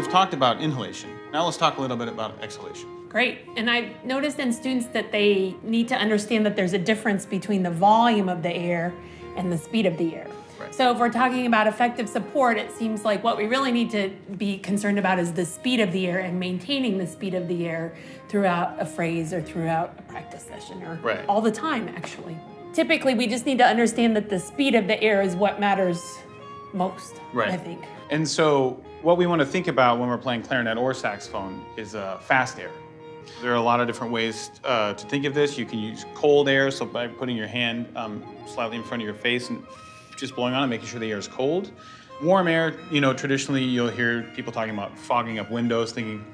we've talked about inhalation. Now let's talk a little bit about exhalation. Great. And I've noticed in students that they need to understand that there's a difference between the volume of the air and the speed of the air. Right. So if we're talking about effective support, it seems like what we really need to be concerned about is the speed of the air and maintaining the speed of the air throughout a phrase or throughout a practice session or Right. all the time, actually. Typically, we just need to understand that the speed of the air is what matters most, Right. I think. And so what we want to think about when we're playing clarinet or saxophone is fast air. There are a lot of different ways to think of this. You can use cold air, so by putting your hand slightly in front of your face and just blowing on it, making sure the air is cold. Warm air, traditionally you'll hear people talking about fogging up windows, thinking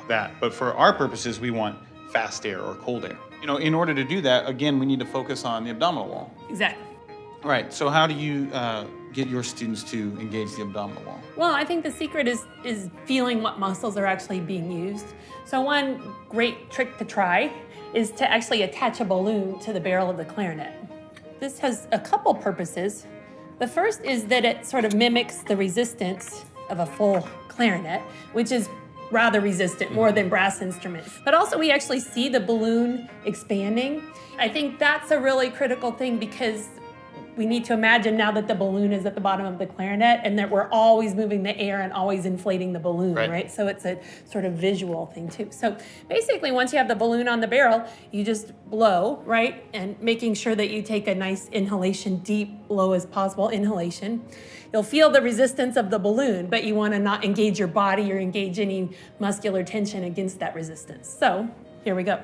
that. But for our purposes, we want fast air or cold air. In order to do that, again, we need to focus on the abdominal wall. Exactly. All right, so how do you get your students to engage the abdominal wall? Well, I think the secret is feeling what muscles are actually being used. So one great trick to try is to actually attach a balloon to the barrel of the clarinet. This has a couple purposes. The first is that it sort of mimics the resistance of a full clarinet, which is rather resistant, more than brass instruments. But also we actually see the balloon expanding. I think that's a really critical thing because we need to imagine now that the balloon is at the bottom of the clarinet and that we're always moving the air and always inflating the balloon, right? So it's a sort of visual thing too. So basically once you have the balloon on the barrel, you just blow, right? And making sure that you take a nice inhalation, deep, low as possible inhalation. You'll feel the resistance of the balloon, but you want to not engage your body or engage any muscular tension against that resistance. So here we go.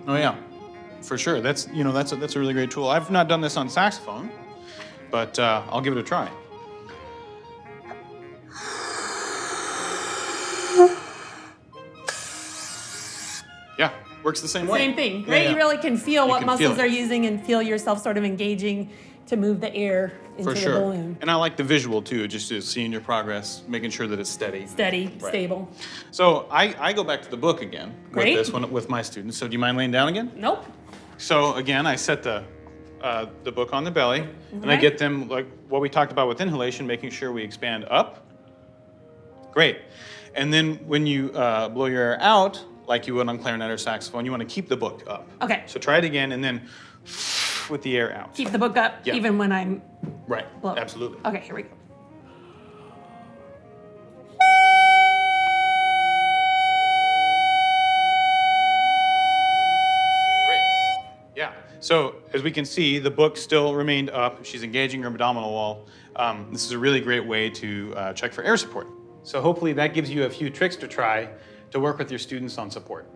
Oh yeah, for sure. That's a really great tool. I've not done this on saxophone, but I'll give it a try. Yeah, works the same way. Same thing, right? Yeah. You really can feel what can muscles feel are it. using and feel yourself sort of engaging to move the air into For the sure. balloon. And I like the visual too, just seeing your progress, making sure that it's steady. Steady, Right. stable. So I go back to the book again Great. with this one with my students. So do you mind laying down again? Nope. So again, I set the book on the belly, and I Okay. get them like what we talked about with inhalation, making sure we expand up. Great. And then when you blow your air out, like you would on clarinet or saxophone, you want to keep the book up. Okay. So try it again, and then with the air out. Keep the book up Yeah. even when I'm Right. blowing. Absolutely. Okay, here we go. Great. Yeah. So as we can see, the book still remained up. She's engaging her abdominal wall. This is a really great way to check for air support. So hopefully that gives you a few tricks to try to work with your students on support.